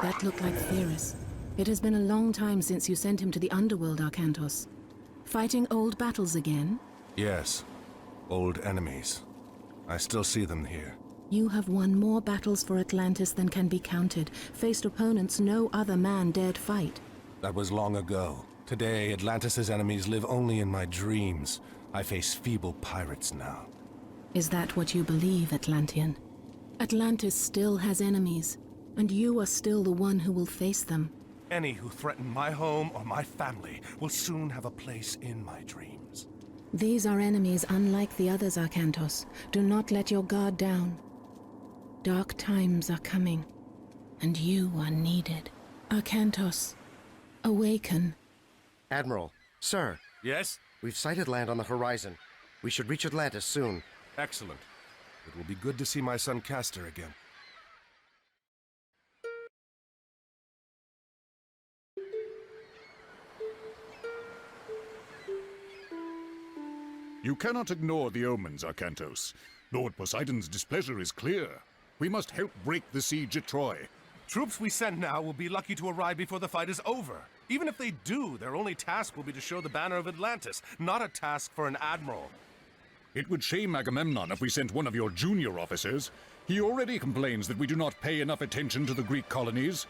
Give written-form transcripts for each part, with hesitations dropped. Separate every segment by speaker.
Speaker 1: That looked like Theris. It has been a long time since you sent him to the underworld, Arcantos. Fighting old battles again?
Speaker 2: Yes. Old enemies. I still see them here.
Speaker 1: You have won more battles for Atlantis than can be counted. Faced opponents no other man dared fight.
Speaker 2: That was long ago. Today, Atlantis' enemies live only in my dreams. I face feeble pirates now.
Speaker 1: Is that what you believe, Atlantean? Atlantis still has enemies, and you are still the one who will face them.
Speaker 2: Any who threaten my home or my family will soon have a place in my dreams.
Speaker 1: These are enemies unlike the others, Arcantos. Do not let your guard down. Dark times are coming, and you are needed. Arcantos, awaken.
Speaker 3: Admiral, sir.
Speaker 2: Yes?
Speaker 3: We've sighted land on the horizon. We should reach Atlantis soon.
Speaker 2: Excellent. It will be good to see my son Castor again.
Speaker 4: You cannot ignore the omens, Arcantos. Lord Poseidon's displeasure is clear. We must help break the siege at Troy.
Speaker 2: Troops we send now will be lucky to arrive before the fight is over. Even if they do, their only task will be to show the banner of Atlantis, not a task for an admiral.
Speaker 4: It would shame Agamemnon if we sent one of your junior officers. He already complains that we do not pay enough attention to the Greek colonies.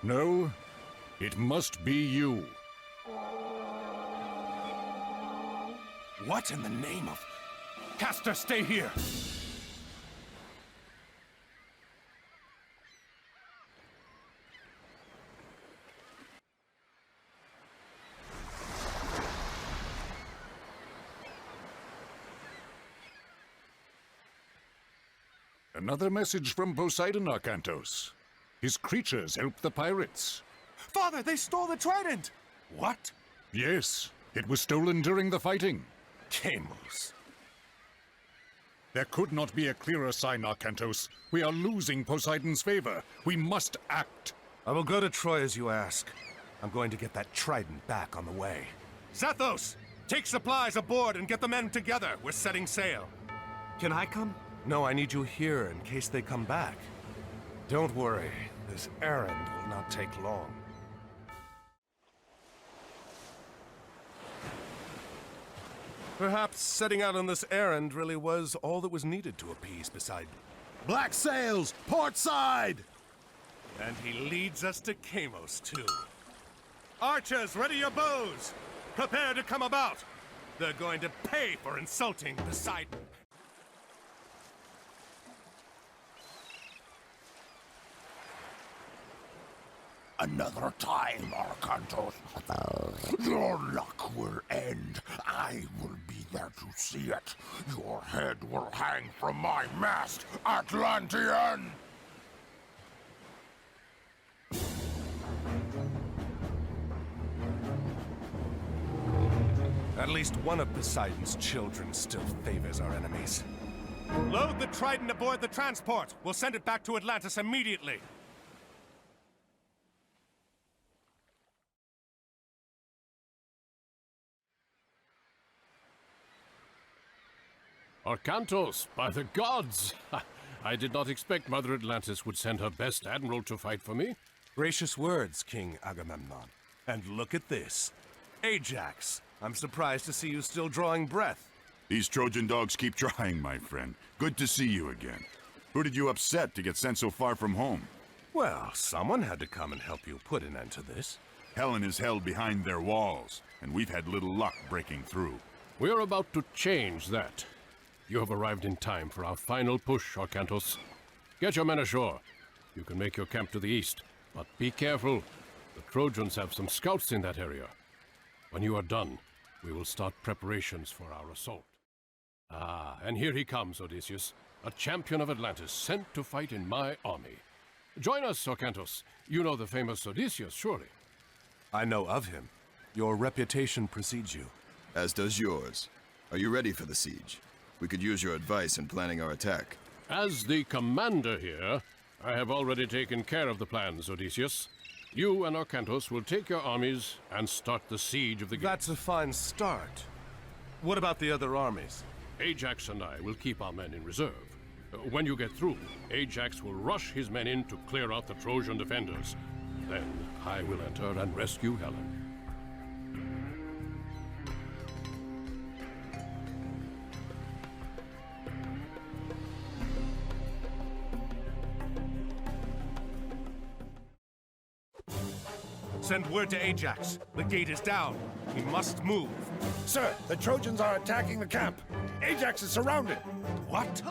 Speaker 4: No, it must be you.
Speaker 2: What in the name of... Castor, stay here!
Speaker 4: Another message from Poseidon, Arcantos. His creatures help the pirates.
Speaker 2: Father, they stole the trident! What?
Speaker 4: Yes, it was stolen during the fighting.
Speaker 2: Camus.
Speaker 4: There could not be a clearer sign, Arcantos. We are losing Poseidon's favor. We must act.
Speaker 2: I will go to Troy as you ask. I'm going to get that trident back on the way. Zathos! Take supplies aboard and get the men together. We're setting sail.
Speaker 5: Can I come?
Speaker 2: No, I need you here in case they come back. Don't worry. This errand will not take long. Perhaps setting out on this errand really was all that was needed to appease Poseidon.
Speaker 6: Black sails! Port side!
Speaker 2: And he leads us to Kamos, too. Archers, ready your bows! Prepare to come about! They're going to pay for insulting Poseidon.
Speaker 6: Another time, Arcantos. Your luck will end. I will be there to see it. Your head will hang from my mast, Atlantean!
Speaker 2: At least one of Poseidon's children still favors our enemies. Load the Trident aboard the transport. We'll send it back to Atlantis immediately.
Speaker 7: Arcantos, by the gods! I did not expect Mother Atlantis would send her best admiral to fight for me.
Speaker 2: Gracious words, King Agamemnon. And look at this. Ajax, I'm surprised to see you still drawing breath.
Speaker 8: These Trojan dogs keep trying, my friend. Good to see you again. Who did you upset to get sent so far from home?
Speaker 2: Well, someone had to come and help you put an end to this.
Speaker 8: Helen is held behind their walls, and we've had little luck breaking through.
Speaker 7: We are about to change that. You have arrived in time for our final push, Arcantos. Get your men ashore. You can make your camp to the east, but be careful. The Trojans have some scouts in that area. When you are done, we will start preparations for our assault. Ah, and here he comes, Odysseus, a champion of Atlantis, sent to fight in my army. Join us, Arcantos. You know the famous Odysseus, surely.
Speaker 2: I know of him. Your reputation precedes you.
Speaker 9: As does yours. Are you ready for the siege? We could use your advice in planning our attack.
Speaker 7: As the commander here, I have already taken care of the plans, Odysseus. You and Arcantos will take your armies and start the siege of the gate.
Speaker 2: That's a fine start. What about the other armies?
Speaker 7: Ajax and I will keep our men in reserve. When you get through, Ajax will rush his men in to clear out the Trojan defenders. Then I will enter and rescue Helen.
Speaker 2: Send word to Ajax. The gate is down. We must move.
Speaker 6: Sir, the Trojans are attacking the camp. Ajax is surrounded.
Speaker 2: What?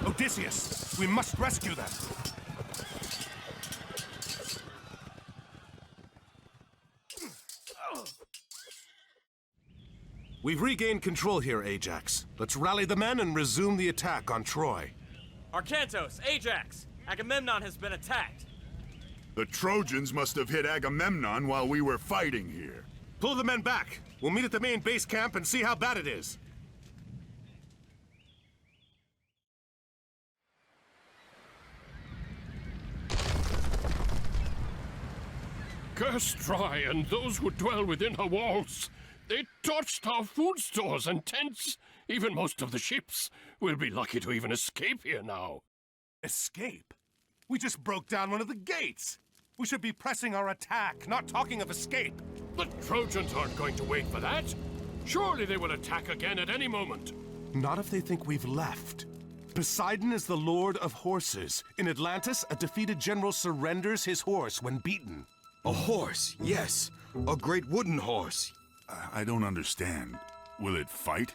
Speaker 2: Odysseus, we must rescue them. We've regained control here, Ajax. Let's rally the men and resume the attack on Troy.
Speaker 5: Arcantos, Ajax! Agamemnon has been attacked.
Speaker 8: The Trojans must have hit Agamemnon while we were fighting here.
Speaker 2: Pull the men back. We'll meet at the main base camp and see how bad it is.
Speaker 7: Curse Troy and those who dwell within her walls. They torched our food stores and tents. Even most of the ships. We'll be lucky to even escape here now.
Speaker 2: Escape? We just broke down one of the gates. We should be pressing our attack, not talking of escape.
Speaker 7: The Trojans aren't going to wait for that. Surely they will attack again at any moment.
Speaker 2: Not if they think we've left. Poseidon is the lord of horses. In Atlantis, a defeated general surrenders his horse when beaten.
Speaker 9: A horse, yes. A great wooden horse.
Speaker 8: I don't understand. Will it fight?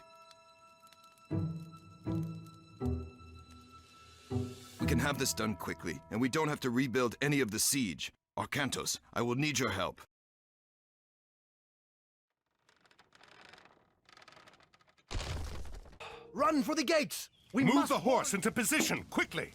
Speaker 9: We can have this done quickly, and we don't have to rebuild any of the siege. Arcantos, I will need your help.
Speaker 3: Run for the gates!
Speaker 2: Move the horse into position, quickly!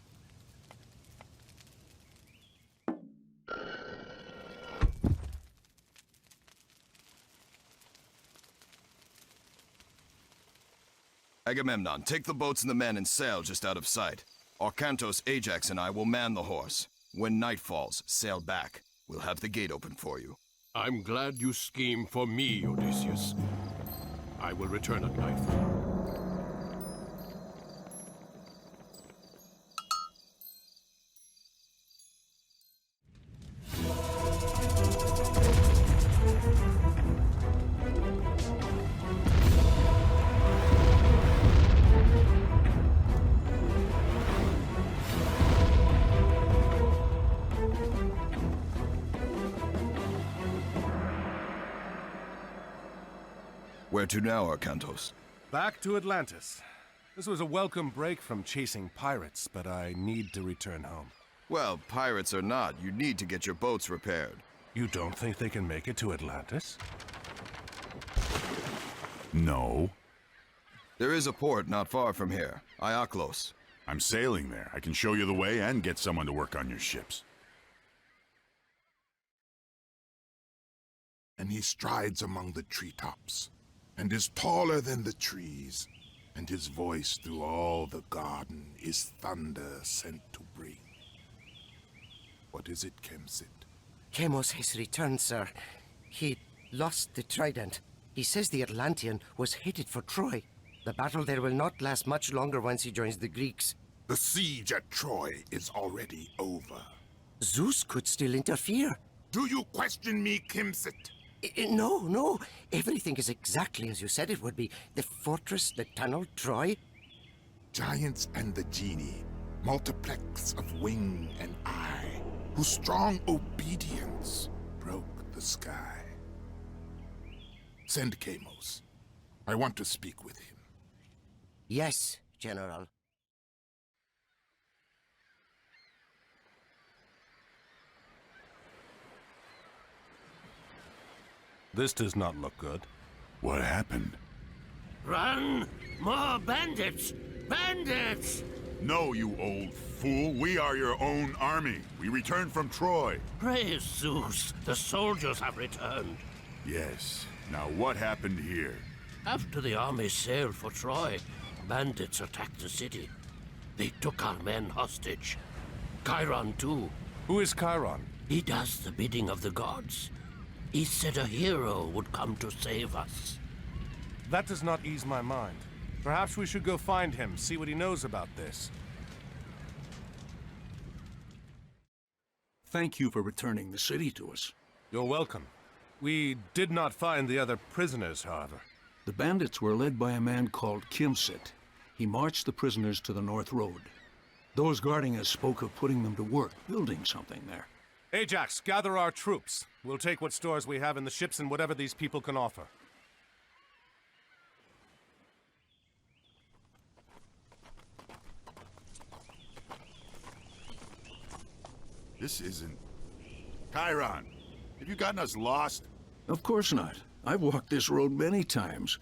Speaker 9: Agamemnon, take the boats and the men and sail just out of sight. Arcantos, Ajax, and I will man the horse. When night falls, sail back. We'll have the gate open for you.
Speaker 7: I'm glad you scheme for me, Odysseus. I will return at nightfall.
Speaker 9: Where to now, Arcantos?
Speaker 2: Back to Atlantis. This was a welcome break from chasing pirates, but I need to return home.
Speaker 9: Well, pirates or not, you need to get your boats repaired.
Speaker 2: You don't think they can make it to Atlantis?
Speaker 8: No.
Speaker 9: There is a port not far from here, Iaklos.
Speaker 8: I'm sailing there. I can show you the way and get someone to work on your ships.
Speaker 6: And he strides among the treetops, and is taller than the trees, and his voice through all the garden is thunder sent to bring. What is it, Kemsit?
Speaker 3: Chemos has returned, sir. He lost the Trident. He says the Atlantean was headed for Troy. The battle there will not last much longer once he joins the Greeks.
Speaker 6: The siege at Troy is already over.
Speaker 3: Zeus could still interfere.
Speaker 6: Do you question me, Kemsit?
Speaker 3: No. Everything is exactly as you said it would be. The fortress, the tunnel, Troy.
Speaker 6: Giants and the genie, multiplex of wing and eye, whose strong obedience broke the sky. Send Chemos. I want to speak with him.
Speaker 3: Yes, General.
Speaker 2: This does not look good.
Speaker 8: What happened?
Speaker 10: Run! More bandits! Bandits!
Speaker 8: No, you old fool. We are your own army. We returned from Troy.
Speaker 10: Praise Zeus! The soldiers have returned.
Speaker 8: Yes. Now what happened here?
Speaker 10: After the army sailed for Troy, bandits attacked the city. They took our men hostage. Chiron, too.
Speaker 2: Who is Chiron?
Speaker 10: He does the bidding of the gods. He said a hero would come to save us.
Speaker 2: That does not ease my mind. Perhaps we should go find him, see what he knows about this.
Speaker 11: Thank you for returning the city to us.
Speaker 2: You're welcome. We did not find the other prisoners, however.
Speaker 11: The bandits were led by a man called Kimsit. He marched the prisoners to the North Road. Those guarding us spoke of putting them to work, building something there.
Speaker 2: Ajax, gather our troops. We'll take what stores we have in the ships and whatever these people can offer.
Speaker 8: This isn't... Chiron, have you gotten us lost?
Speaker 11: Of course not. I've walked this road many times.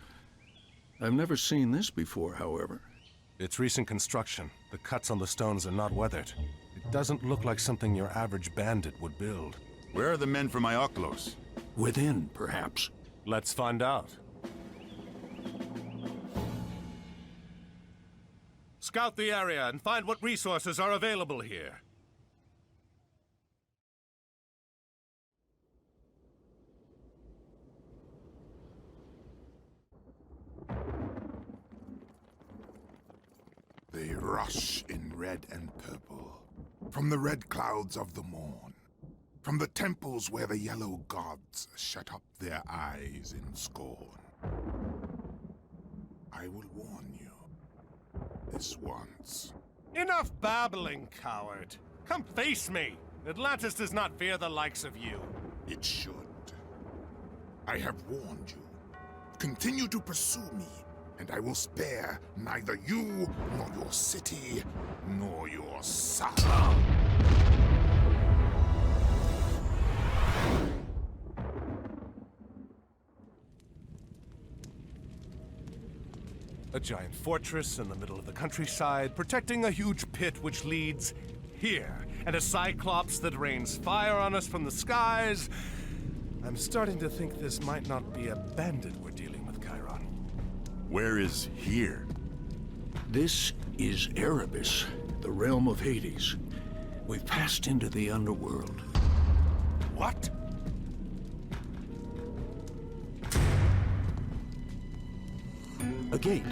Speaker 11: I've never seen this before, however.
Speaker 2: It's recent construction. The cuts on the stones are not weathered. It doesn't look like something your average bandit would build.
Speaker 8: Where are the men from Iaklos?
Speaker 11: Within, perhaps.
Speaker 2: Let's find out. Scout the area and find what resources are available here.
Speaker 6: They rush in red and purple, from the red clouds of the morn, from the temples where the yellow gods shut up their eyes in scorn. I will warn you, this once.
Speaker 2: Enough babbling, coward. Come face me. Atlantis does not fear the likes of you.
Speaker 6: It should. I have warned you. Continue to pursue me, and I will spare neither you, nor your city, nor your son.
Speaker 2: A giant fortress in the middle of the countryside, protecting a huge pit which leads here, and a cyclops that rains fire on us from the skies. I'm starting to think this might not be a bandit we're dealing with, Chiron.
Speaker 8: Where is here?
Speaker 11: This is Erebus, the the realm of Hades. We've passed into the underworld.
Speaker 2: What?
Speaker 11: A gate.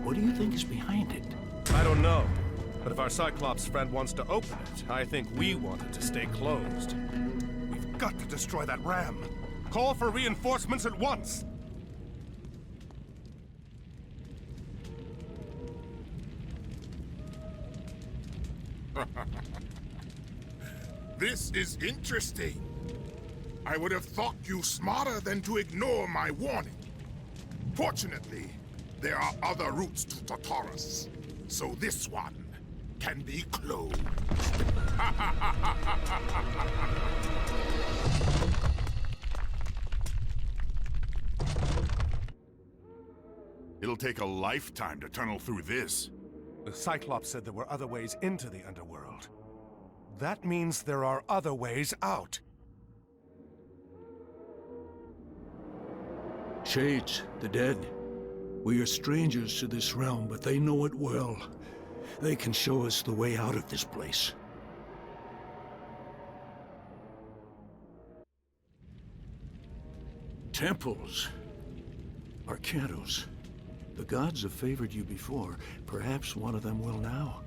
Speaker 11: What do you think is behind it?
Speaker 2: I don't know. But if our Cyclops friend wants to open it, I think we want it to stay closed. We've got to destroy that ram. Call for reinforcements at once!
Speaker 6: This is interesting. I would have thought you smarter than to ignore my warning. Fortunately, there are other routes to Tartarus, so this one can be closed.
Speaker 8: It'll take a lifetime to tunnel through this.
Speaker 2: The Cyclops said there were other ways into the underworld. That means there are other ways out.
Speaker 11: Shades, the dead. We are strangers to this realm, but they know it well. They can show us the way out of this place. Temples. Arcantos. The gods have favored you before. Perhaps one of them will now,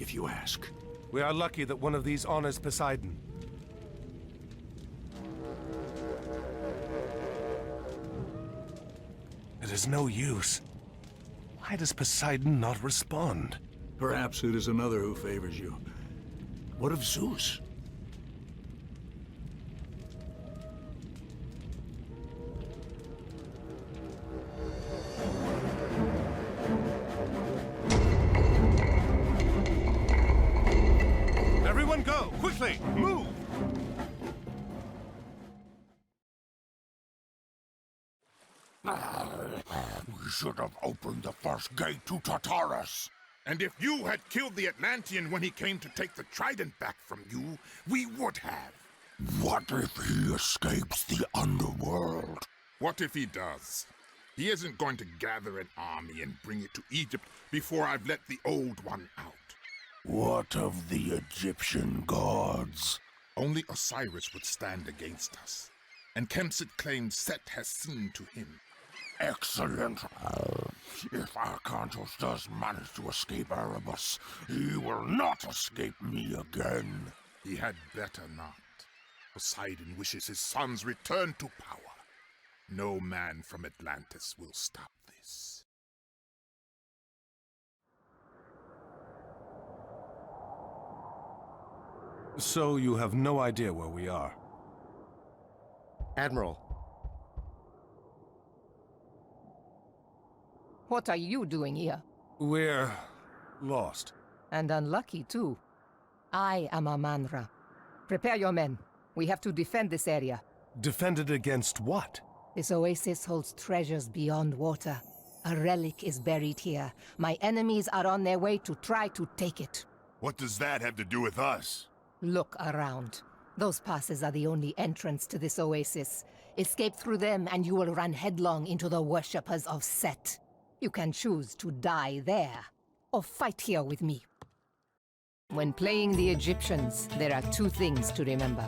Speaker 11: if you ask.
Speaker 2: We are lucky that one of these honors Poseidon. It is no use. Why does Poseidon not respond?
Speaker 11: Perhaps it is another who favors you. What of Zeus?
Speaker 2: Everyone go! Quickly! Move!
Speaker 6: We should have opened the first gate to Tartarus. And if you had killed the Atlantean when he came to take the Trident back from you, we would have. What if he escapes the underworld? What if he does? He isn't going to gather an army and bring it to Egypt before I've let the old one out. What of the Egyptian gods? Only Osiris would stand against us. And Kemsit claims Set has seen to him. Excellent. If Arcantos does manage to escape Erebus, he will not escape me again. He had better not. Poseidon wishes his sons return to power. No man from Atlantis will stop this.
Speaker 2: So you have no idea where we are?
Speaker 3: Admiral.
Speaker 12: What are you doing here?
Speaker 2: We're lost.
Speaker 12: And unlucky, too. I am Amanra. Prepare your men. We have to defend this area.
Speaker 2: Defend it against what?
Speaker 12: This oasis holds treasures beyond water. A relic is buried here. My enemies are on their way to try to take it.
Speaker 8: What does that have to do with us?
Speaker 12: Look around. Those passes are the only entrance to this oasis. Escape through them and you will run headlong into the worshippers of Set. You can choose to die there, or fight here with me. When playing the Egyptians, there are two things to remember.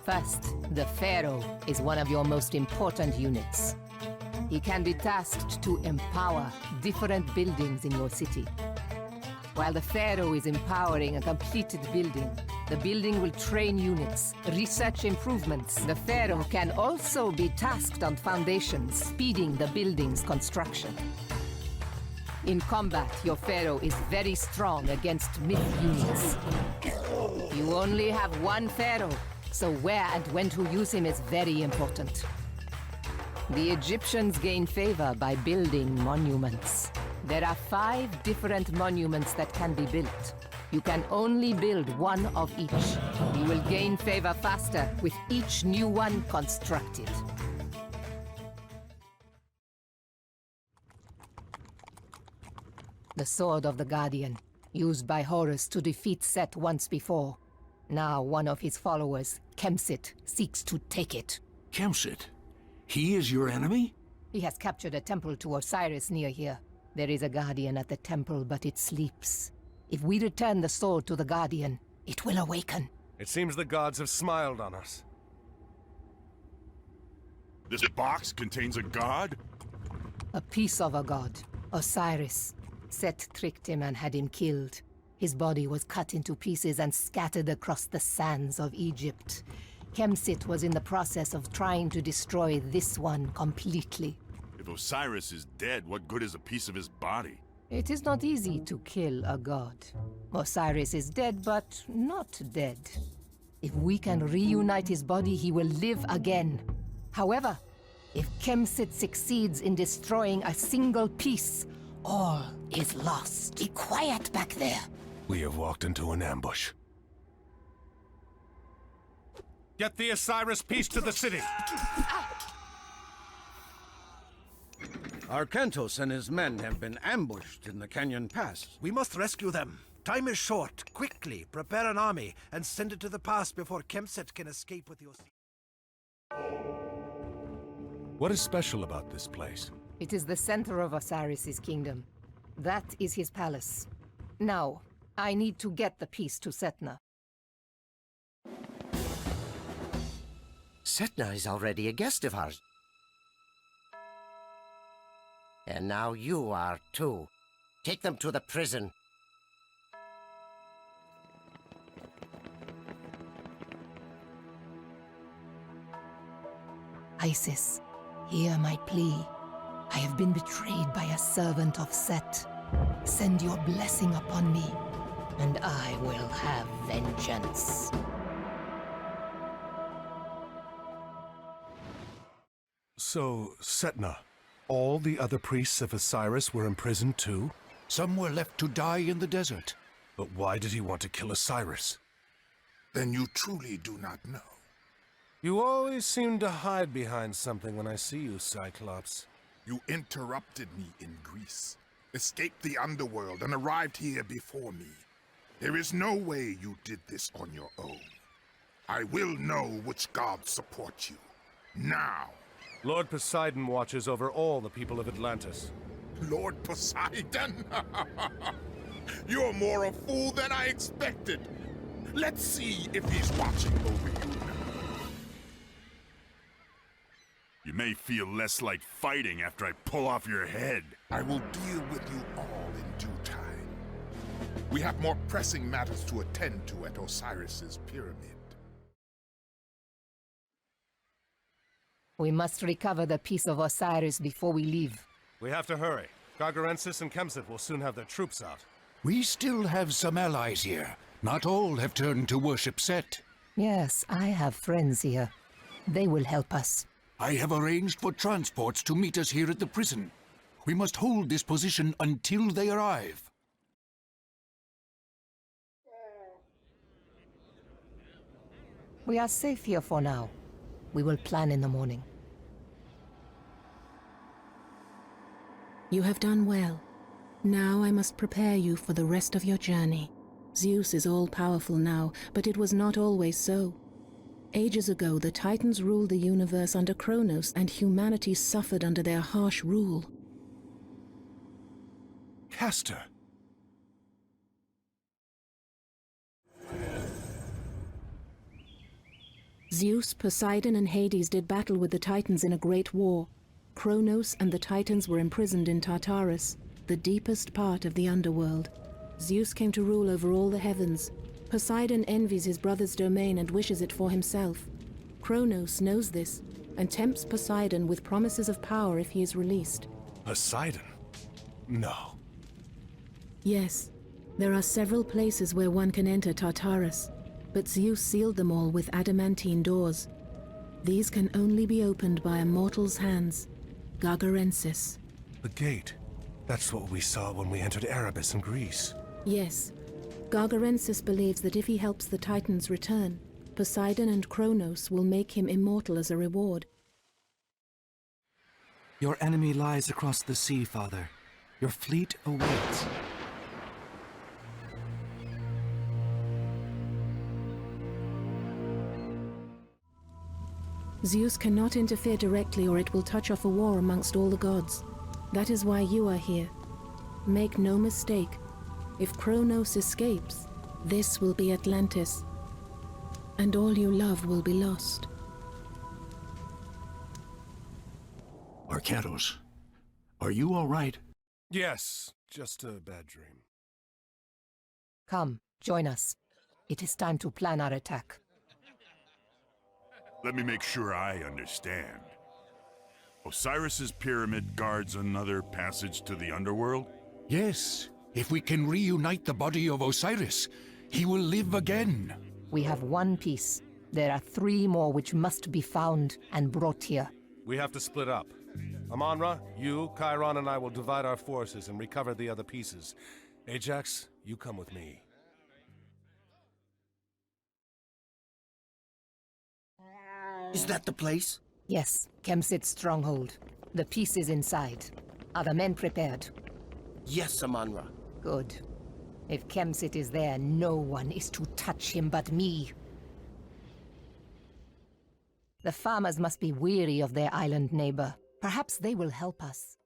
Speaker 12: First, the Pharaoh is one of your most important units. He can be tasked to empower different buildings in your city. While the Pharaoh is empowering a completed building, the building will train units, research improvements. The Pharaoh can also be tasked on foundations, speeding the building's construction. In combat, your Pharaoh is very strong against myth units. You only have one Pharaoh, so where and when to use him is very important. The Egyptians gain favor by building monuments. There are 5 different monuments that can be built. You can only build one of each. You will gain favor faster with each new one constructed. The Sword of the Guardian, used by Horus to defeat Set once before. Now one of his followers, Kemsit, seeks to take it.
Speaker 11: Kemsit? He is your enemy?
Speaker 12: He has captured a temple to Osiris near here. There is a guardian at the temple, but it sleeps. If we return the sword to the guardian, it will awaken.
Speaker 2: It seems the gods have smiled on us.
Speaker 8: This box contains a god?
Speaker 12: A piece of a god, Osiris. Set tricked him and had him killed. His body was cut into pieces and scattered across the sands of Egypt. Kemsit was in the process of trying to destroy this one completely.
Speaker 8: If Osiris is dead, what good is a piece of his body?
Speaker 12: It is not easy to kill a god. Osiris is dead, but not dead. If we can reunite his body, he will live again. However, if Kemsit succeeds in destroying a single piece, all is lost. Be quiet back there.
Speaker 2: We have walked into an ambush. Get the Osiris piece to the city!
Speaker 13: Arkantos and his men have been ambushed in the Canyon Pass.
Speaker 14: We must rescue them. Time is short. Quickly, prepare an army and send it to the pass before Kemsit can escape with your...
Speaker 2: What is special about this place?
Speaker 12: It is the center of Osiris's kingdom. That is his palace. Now, I need to get the piece to Setna.
Speaker 3: Setna is already a guest of ours. And now you are too. Take them to the prison.
Speaker 12: Isis, hear my plea. I have been betrayed by a servant of Set. Send your blessing upon me, and I will have vengeance.
Speaker 2: So, Setna, all the other priests of Osiris were imprisoned too?
Speaker 11: Some were left to die in the desert.
Speaker 2: But why did he want to kill Osiris?
Speaker 6: Then you truly do not know.
Speaker 2: You always seem to hide behind something when I see you, Cyclops.
Speaker 6: You interrupted me in Greece, escaped the underworld, and arrived here before me. There is no way you did this on your own. I will know which gods support you. Now!
Speaker 2: Lord Poseidon watches over all the people of Atlantis.
Speaker 6: Lord Poseidon? You're more a fool than I expected. Let's see if he's watching over you now.
Speaker 8: You may feel less like fighting after I pull off your head.
Speaker 6: I will deal with you all in due time. We have more pressing matters to attend to at Osiris's pyramid.
Speaker 12: We must recover the piece of Osiris before we leave.
Speaker 2: We have to hurry. Gargarensis and Kemsit will soon have their troops out.
Speaker 11: We still have some allies here. Not all have turned to worship Set.
Speaker 12: Yes, I have friends here. They will help us.
Speaker 11: I have arranged for transports to meet us here at the prison. We must hold this position until they arrive.
Speaker 12: We are safe here for now. We will plan in the morning.
Speaker 1: You have done well. Now I must prepare you for the rest of your journey. Zeus is all-powerful now, but it was not always so. Ages ago, the Titans ruled the universe under Kronos, and humanity suffered under their harsh rule.
Speaker 2: Castor!
Speaker 1: Zeus, Poseidon, and Hades did battle with the Titans in a great war. Kronos and the Titans were imprisoned in Tartarus, the deepest part of the underworld. Zeus came to rule over all the heavens. Poseidon envies his brother's domain and wishes it for himself. Kronos knows this, and tempts Poseidon with promises of power if he is released.
Speaker 2: Poseidon? No.
Speaker 1: Yes, there are several places where one can enter Tartarus, but Zeus sealed them all with adamantine doors. These can only be opened by a mortal's hands. Gargarensis.
Speaker 2: The gate. That's what we saw when we entered Erebus in Greece.
Speaker 1: Yes. Gargarensis believes that if he helps the Titans return, Poseidon and Kronos will make him immortal as a reward.
Speaker 15: Your enemy lies across the sea, Father. Your fleet awaits.
Speaker 1: Zeus cannot interfere directly or it will touch off a war amongst all the gods. That is why you are here. Make no mistake. If Kronos escapes, this will be Atlantis. And all you love will be lost.
Speaker 11: Arcantos, are you all right?
Speaker 2: Yes, just a bad dream.
Speaker 12: Come, join us. It is time to plan our attack.
Speaker 8: Let me make sure I understand. Osiris's pyramid guards another passage to the underworld?
Speaker 11: Yes. If we can reunite the body of Osiris, he will live again.
Speaker 12: We have one piece. There are 3 more which must be found and brought here.
Speaker 2: We have to split up. Amonra, you, Chiron, and I will divide our forces and recover the other pieces. Ajax, you come with me.
Speaker 3: Is that the place?
Speaker 12: Yes, Kemsit's stronghold. The piece is inside. Are the men prepared?
Speaker 3: Yes, Amonra.
Speaker 12: Good. If Kemsit is there, no one is to touch him but me. The farmers must be weary of their island neighbor. Perhaps they will help us.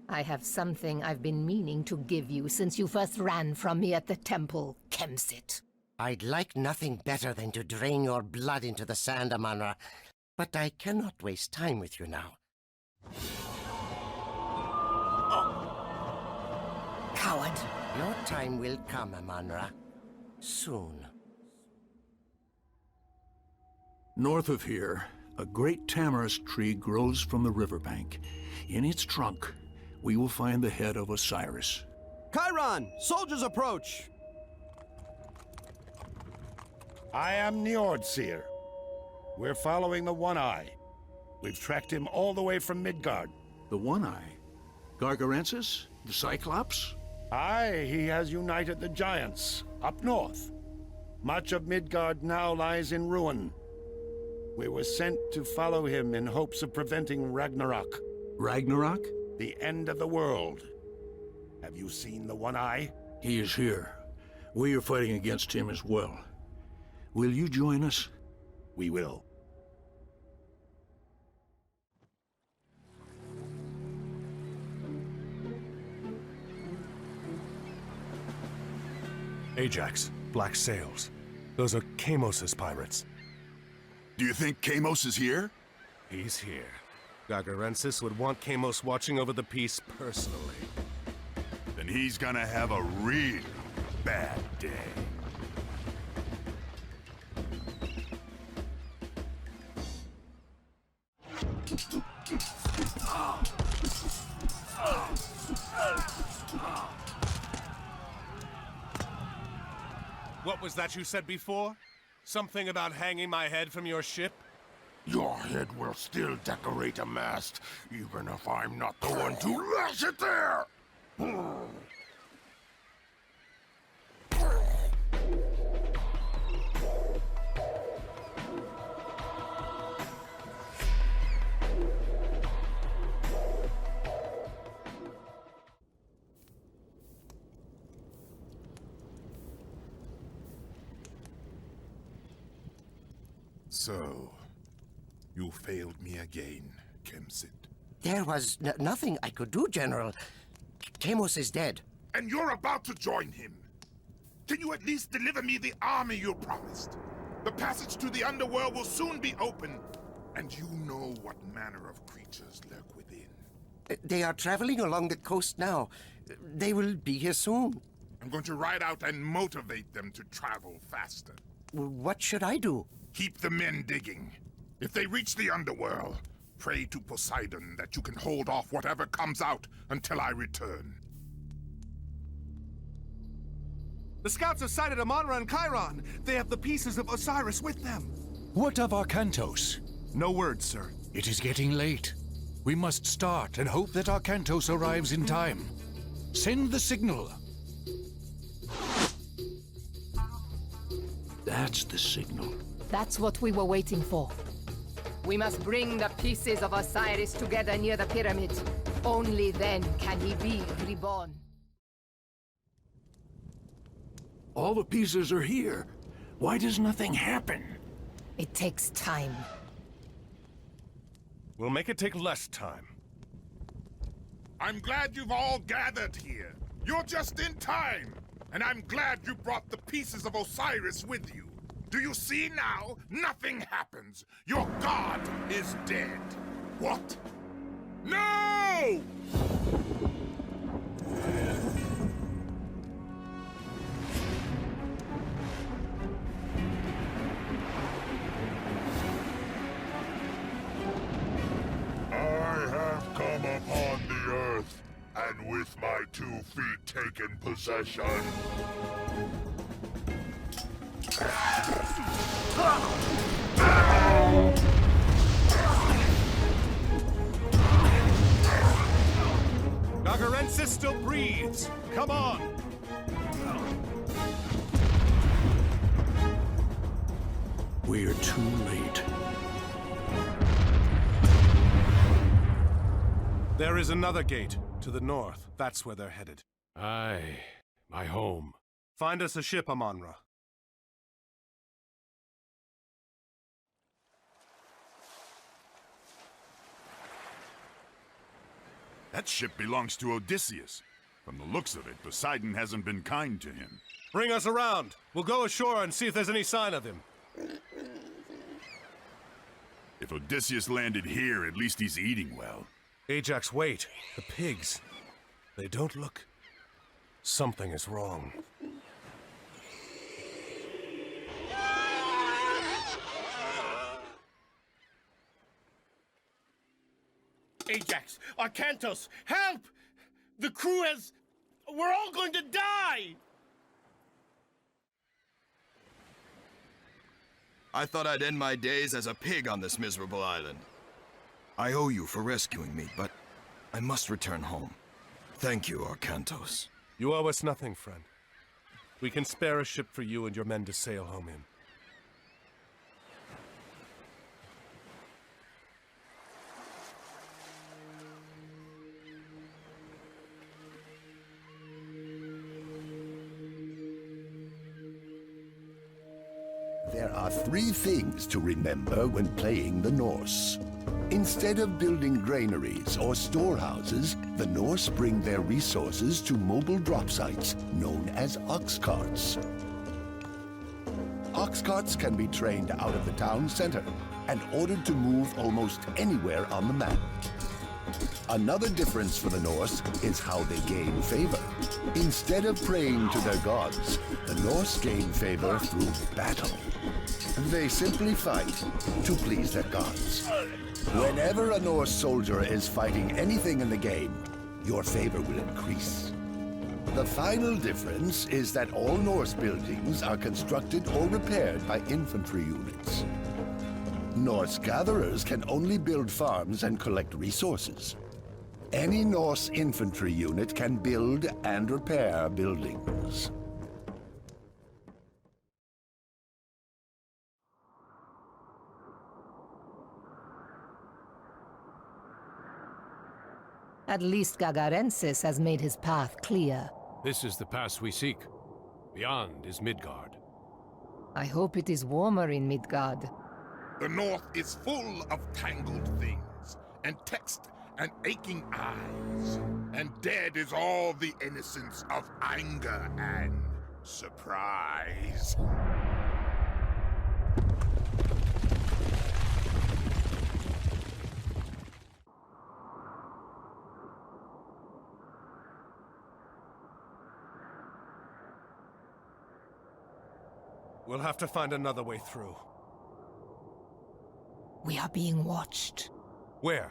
Speaker 12: I have something I've been meaning to give you since you first ran from me at the temple, Kemsit.
Speaker 3: I'd like nothing better than to drain your blood into the sand, Amonra. But I cannot waste time with you now.
Speaker 12: Coward!
Speaker 3: Your time will come, Amonra. Soon.
Speaker 11: North of here, a great tamarisk tree grows from the riverbank. In its trunk, we will find the head of Osiris.
Speaker 13: Chiron! Soldiers approach!
Speaker 16: I am Njordseer. We're following the One-Eye. We've tracked him all the way from Midgard.
Speaker 11: The One-Eye? Gargarensis? The Cyclops?
Speaker 16: Aye, he has united the giants, up north. Much of Midgard now lies in ruin. We were sent to follow him in hopes of preventing Ragnarok.
Speaker 11: Ragnarok?
Speaker 16: The end of the world. Have you seen the One-Eye?
Speaker 11: He is here. We are fighting against him as well. Will you join us?
Speaker 16: We will.
Speaker 2: Ajax, black sails. Those are Kamos's pirates.
Speaker 8: Do you think Kamos is here?
Speaker 2: He's here. Gargarensis would want Kamos watching over the piece personally.
Speaker 8: Then he's gonna have a really bad day.
Speaker 2: What was that you said before? Something about hanging my head from your ship?
Speaker 6: Your head will still decorate a mast, even if I'm not the one to lash it there! So, you failed me again, Kemsit.
Speaker 3: There was nothing I could do, General. Kamos is dead.
Speaker 6: And you're about to join him. Can you at least deliver me the army you promised? The passage to the underworld will soon be open, and you know what manner of creatures lurk within.
Speaker 3: They are traveling along the coast now. They will be here soon.
Speaker 6: I'm going to ride out and motivate them to travel faster.
Speaker 3: What should I do?
Speaker 6: Keep the men digging. If they reach the underworld, pray to Poseidon that you can hold off whatever comes out until I return.
Speaker 2: The scouts have sighted Amonra and Chiron. They have the pieces of Osiris with them.
Speaker 11: What of Arcantos?
Speaker 2: No word, sir.
Speaker 11: It is getting late. We must start and hope that Arcantos arrives in time. Send the signal. That's the signal.
Speaker 12: That's what we were waiting for. We must bring the pieces of Osiris together near the pyramid. Only then can he be reborn.
Speaker 11: All the pieces are here. Why does nothing happen?
Speaker 12: It takes time.
Speaker 2: We'll make it take less time.
Speaker 6: I'm glad you've all gathered here. You're just in time. And I'm glad you brought the pieces of Osiris with you. Do you see now? Nothing happens. Your god is dead. What? No!
Speaker 17: I have come upon the earth, and with my 2 feet taken possession.
Speaker 2: Gagarensis still breathes. Come on.
Speaker 11: We're too late.
Speaker 2: There is another gate to the north. That's where they're headed.
Speaker 7: Aye, my home.
Speaker 2: Find us a ship, Amon-Ra.
Speaker 8: That ship belongs to Odysseus. From the looks of it, Poseidon hasn't been kind to him.
Speaker 2: Bring us around. We'll go ashore and see if there's any sign of him.
Speaker 8: If Odysseus landed here, at least he's eating well.
Speaker 2: Ajax, wait. The pigs. They don't look... Something is wrong.
Speaker 10: Ajax! Arcantos! Help! The crew has... We're all going to die!
Speaker 9: I thought I'd end my days as a pig on this miserable island. I owe you for rescuing me, but I must return home. Thank you, Arcantos.
Speaker 2: You owe us nothing, friend. We can spare a ship for you and your men to sail home in.
Speaker 18: There are 3 things to remember when playing the Norse. Instead of building granaries or storehouses, the Norse bring their resources to mobile drop sites known as ox carts. Ox carts can be trained out of the town center and ordered to move almost anywhere on the map. Another difference for the Norse is how they gain favor. Instead of praying to their gods, the Norse gain favor through battle. They simply fight to please their gods. Whenever a Norse soldier is fighting anything in the game, your favor will increase. The final difference is that all Norse buildings are constructed or repaired by infantry units. Norse gatherers can only build farms and collect resources. Any Norse infantry unit can build and repair buildings.
Speaker 12: At least Gagarensis has made his path clear.
Speaker 7: This is the pass we seek. Beyond is Midgard.
Speaker 12: I hope it is warmer in Midgard.
Speaker 6: The north is full of tangled things, and text and aching eyes, and dead is all the innocence of anger and surprise.
Speaker 2: We'll have to find another way through.
Speaker 12: We are being watched.
Speaker 2: Where?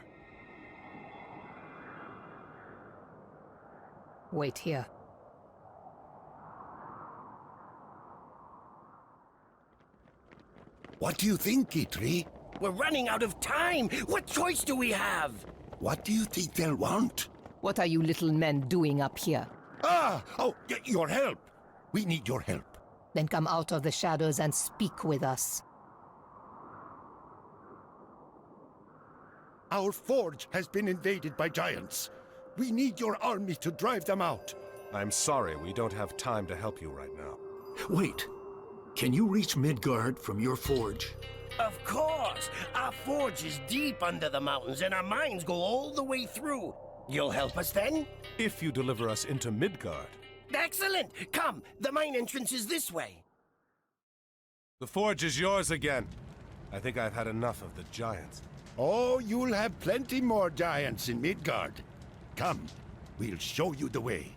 Speaker 12: Wait here.
Speaker 18: What do you think, Itri?
Speaker 10: We're running out of time! What choice do we have?
Speaker 18: What do you think they'll want?
Speaker 12: What are you little men doing up here?
Speaker 18: Your help! We need your help.
Speaker 12: Then come out of the shadows and speak with us.
Speaker 16: Our forge has been invaded by giants. We need your army to drive them out.
Speaker 2: I'm sorry, we don't have time to help you right now.
Speaker 11: Wait. Can you reach Midgard from your forge?
Speaker 10: Of course! Our forge is deep under the mountains, and our mines go all the way through.
Speaker 3: You'll help us then?
Speaker 2: If you deliver us into Midgard.
Speaker 3: Excellent! Come, the main entrance is this way.
Speaker 2: The forge is yours again. I think I've had enough of the giants.
Speaker 16: Oh, you'll have plenty more giants in Midgard. Come, we'll show you the way.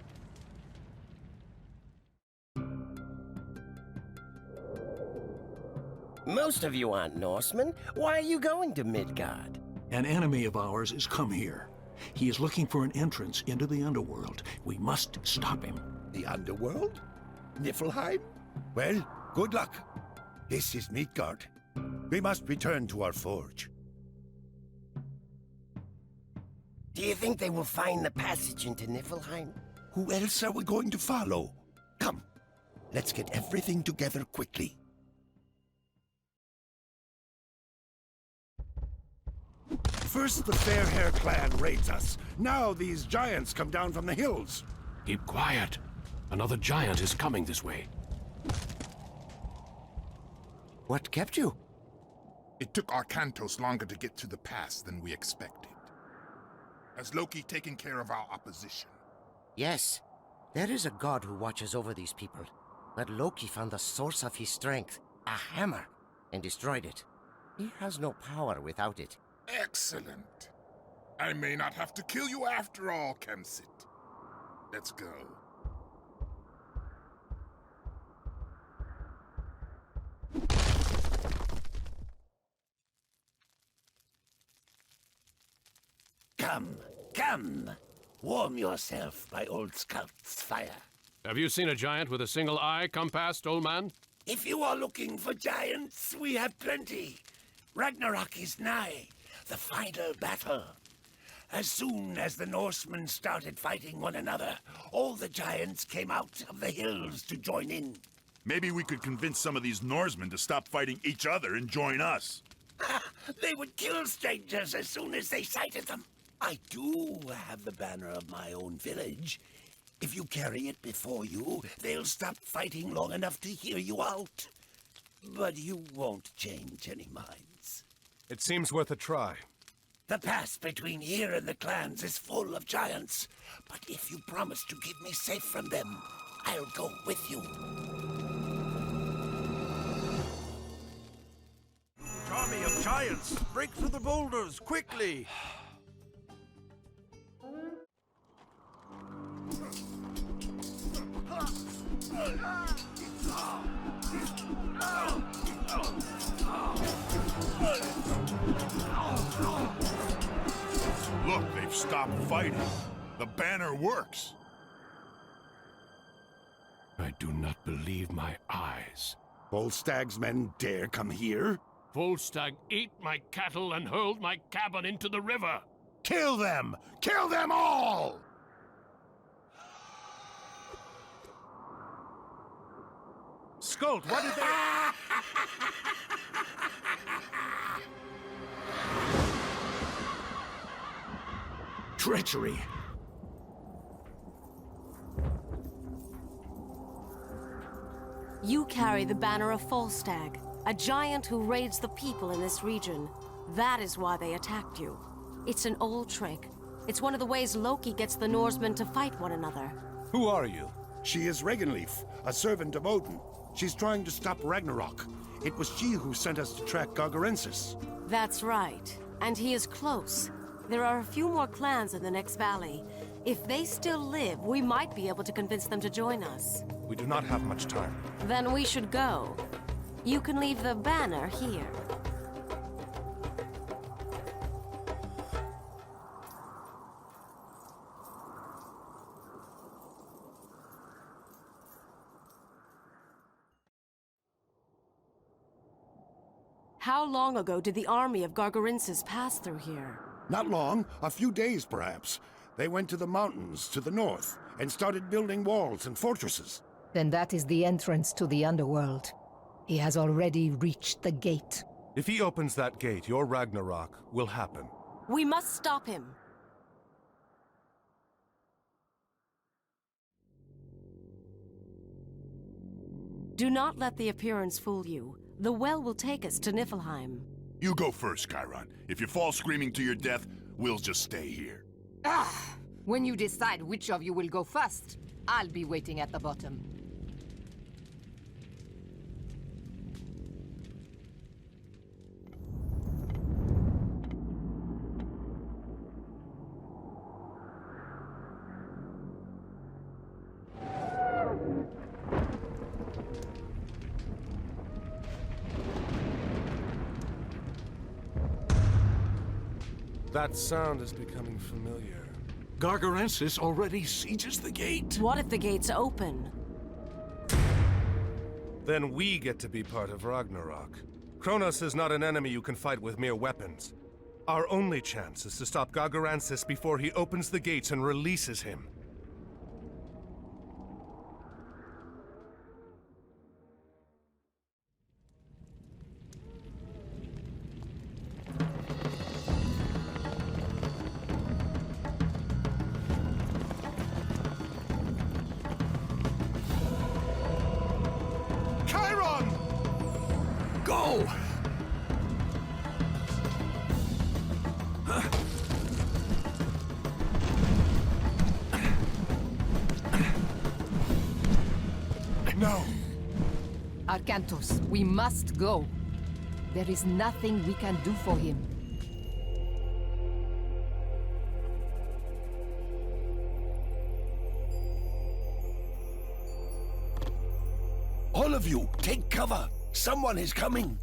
Speaker 3: Most of you aren't Norsemen. Why are you going to Midgard?
Speaker 11: An enemy of ours has come here. He is looking for an entrance into the underworld. We must stop him.
Speaker 16: The underworld? Niflheim? Well, good luck. This is Midgard. We must return to our forge.
Speaker 3: Do you think they will find the passage into Niflheim?
Speaker 16: Who else are we going to follow? Come, let's get everything together quickly. First the Fairhair clan raids us. Now these giants come down from the hills.
Speaker 7: Keep quiet. Another giant is coming this way.
Speaker 3: What kept you?
Speaker 17: It took Arkantos longer to get to the pass than we expected. Has Loki taken care of our opposition?
Speaker 3: Yes. There is a god who watches over these people. But Loki found the source of his strength, a hammer, and destroyed it. He has no power without it.
Speaker 17: Excellent. I may not have to kill you after all, Kemsit. Let's go.
Speaker 16: Come, come. Warm yourself by old Scout's fire.
Speaker 7: Have you seen a giant with a single eye come past, old man?
Speaker 16: If you are looking for giants, we have plenty. Ragnarok is nigh, the final battle. As soon as the Norsemen started fighting one another, all the giants came out of the hills to join in.
Speaker 8: Maybe we could convince some of these Norsemen to stop fighting each other and join us.
Speaker 16: They would kill strangers as soon as they sighted them. I do have the banner of my own village. If you carry it before you, they'll stop fighting long enough to hear you out. But you won't change any minds.
Speaker 2: It seems worth a try.
Speaker 16: The pass between here and the clans is full of giants. But if you promise to keep me safe from them, I'll go with you.
Speaker 14: Army of giants! Break through the boulders, quickly!
Speaker 8: Look, they've stopped fighting. The banner works.
Speaker 7: I do not believe my eyes.
Speaker 16: Volstag's men dare come here?
Speaker 7: Volstagg ate my cattle and hurled my cabin into the river.
Speaker 16: Kill them! Kill them all!
Speaker 2: Skolt, what did they...
Speaker 11: Treachery!
Speaker 19: You carry the banner of Volstagg, a giant who raids the people in this region. That is why they attacked you. It's an old trick. It's one of the ways Loki gets the Norsemen to fight one another.
Speaker 2: Who are you?
Speaker 16: She is Regenleif, a servant of Odin. She's trying to stop Ragnarok. It was she who sent us to track Gargarensis.
Speaker 19: That's right. And he is close. There are a few more clans in the next valley. If they still live, we might be able to convince them to join us.
Speaker 2: We do not have much time.
Speaker 19: Then we should go. You can leave the banner here. How long ago did the army of Gargarensis pass through here?
Speaker 16: Not long, a few days perhaps. They went to the mountains to the north and started building walls and fortresses.
Speaker 12: Then that is the entrance to the underworld. He has already reached the gate.
Speaker 2: If he opens that gate, your Ragnarok will happen.
Speaker 19: We must stop him. Do not let the appearance fool you. The well will take us to Niflheim.
Speaker 8: You go first, Chiron. If you fall screaming to your death, we'll just stay here.
Speaker 12: Ah! When you decide which of you will go first, I'll be waiting at the bottom.
Speaker 2: That sound is becoming familiar.
Speaker 11: Gargarensis already sieges the gate.
Speaker 19: What if the gates open?
Speaker 2: Then we get to be part of Ragnarok. Kronos is not an enemy you can fight with mere weapons. Our only chance is to stop Gargarensis before he opens the gates and releases him.
Speaker 11: Go!
Speaker 2: No!
Speaker 12: Arcantos, we must go. There is nothing we can do for him.
Speaker 18: All of you, take cover! Someone is coming!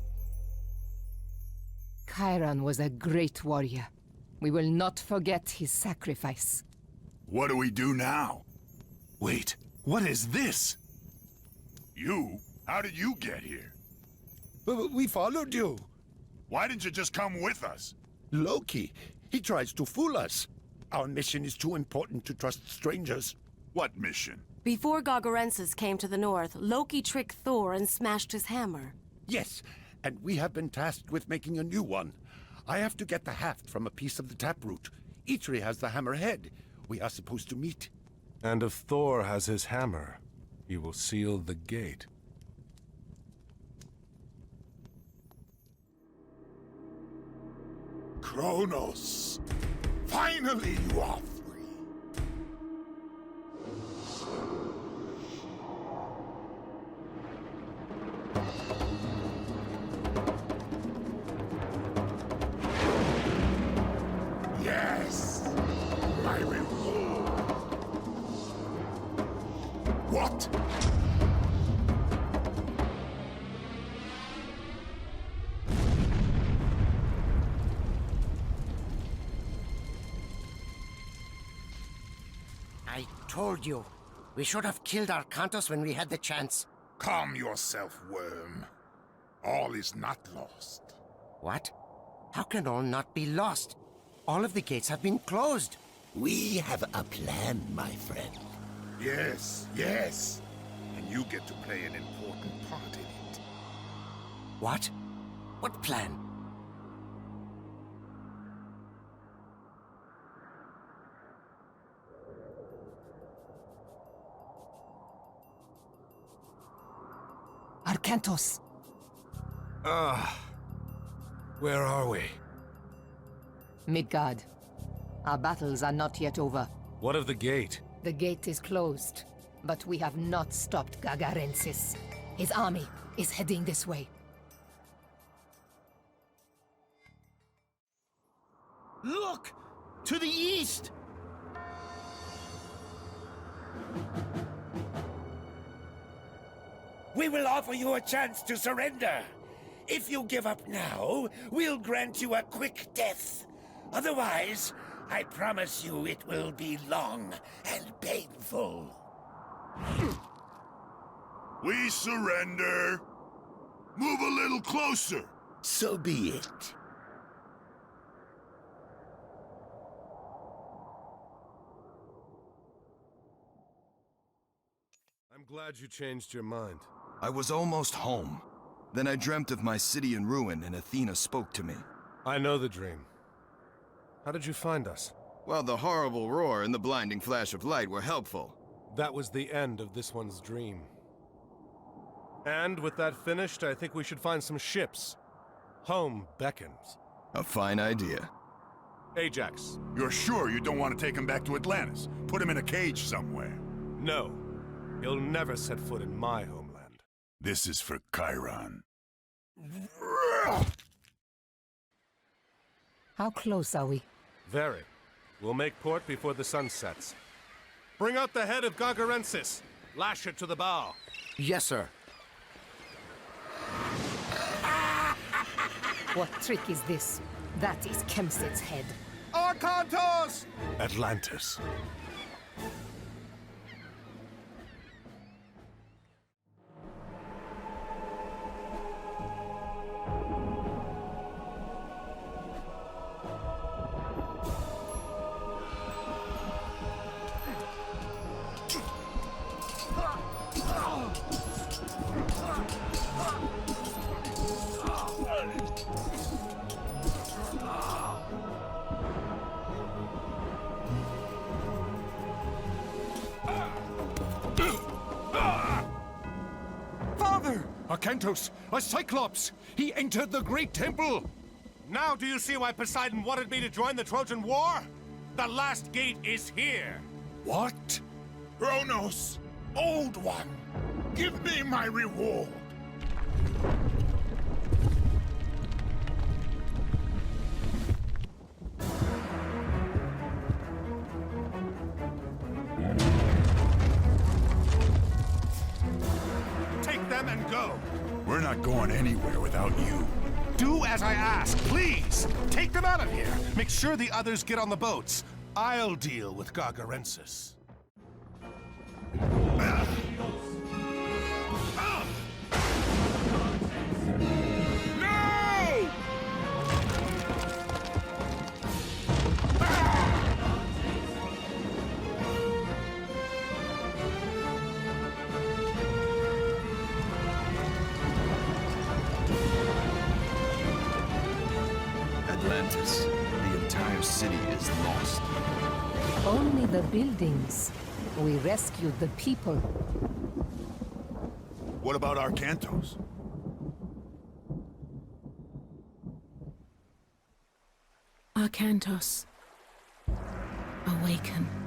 Speaker 12: Chiron was a great warrior. We will not forget his sacrifice.
Speaker 8: What do we do now?
Speaker 2: Wait, what is this?
Speaker 8: You? How did you get here?
Speaker 18: We followed you.
Speaker 8: Why didn't you just come with us?
Speaker 18: Loki, he tries to fool us. Our mission is too important to trust strangers.
Speaker 8: What mission?
Speaker 19: Before Gargarensis came to the north, Loki tricked Thor and smashed his hammer.
Speaker 18: Yes, and we have been tasked with making a new one. I have to get the haft from a piece of the taproot. Eitri has the hammer head. We are supposed to meet.
Speaker 2: And if Thor has his hammer, he will seal the gate.
Speaker 6: Kronos! Finally you are free! Yes! My reward! What?
Speaker 3: I told you. We should have killed Arcantos when we had the chance.
Speaker 6: Calm yourself, worm. All is not lost.
Speaker 3: What? How can all not be lost? All of the gates have been closed.
Speaker 6: We have a plan, my friend. Yes, yes. And you get to play an important part in it.
Speaker 3: What? What plan?
Speaker 12: Arcantos!
Speaker 2: Where are we?
Speaker 12: Midgard. Our battles are not yet over.
Speaker 2: What of the gate?
Speaker 12: The gate is closed, but we have not stopped Gargarensis. His army is heading this way.
Speaker 14: Look! To the east!
Speaker 16: We will offer you a chance to surrender. If you give up now, we'll grant you a quick death. Otherwise, I promise you it will be long and painful.
Speaker 8: We surrender. Move a little closer.
Speaker 18: So be it.
Speaker 2: I'm glad you changed your mind.
Speaker 9: I was almost home. Then I dreamt of my city in ruin, and Athena spoke to me.
Speaker 2: I know the dream. How did you find us?
Speaker 9: Well, the horrible roar and the blinding flash of light were helpful.
Speaker 2: That was the end of this one's dream. And with that finished, I think we should find some ships. Home beckons.
Speaker 9: A fine idea.
Speaker 2: Ajax.
Speaker 8: You're sure you don't want to take him back to Atlantis? Put him in a cage somewhere?
Speaker 2: No. He'll never set foot in my homeland.
Speaker 8: This is for Chiron.
Speaker 12: How close are we?
Speaker 2: Very. We'll make port before the sun sets. Bring out the head of Gargarensis. Lash it to the bow.
Speaker 3: Yes, sir.
Speaker 12: What trick is this? That is Kemset's head.
Speaker 2: Arkantos! Atlantis.
Speaker 4: Arkantos, a Cyclops! He entered the Great Temple!
Speaker 2: Now do you see why Poseidon wanted me to join the Trojan War? The last gate is here!
Speaker 4: What?
Speaker 17: Kronos, Old One, give me my reward!
Speaker 2: Take them and go!
Speaker 8: We're not going anywhere without you.
Speaker 2: Do as I ask, please! Take them out of here! Make sure the others get on the boats. I'll deal with Gargarensis.
Speaker 9: Atlantis. The entire city is lost.
Speaker 12: Only the buildings. We rescued the people.
Speaker 8: What about Arkantos?
Speaker 1: Arkantos, awaken.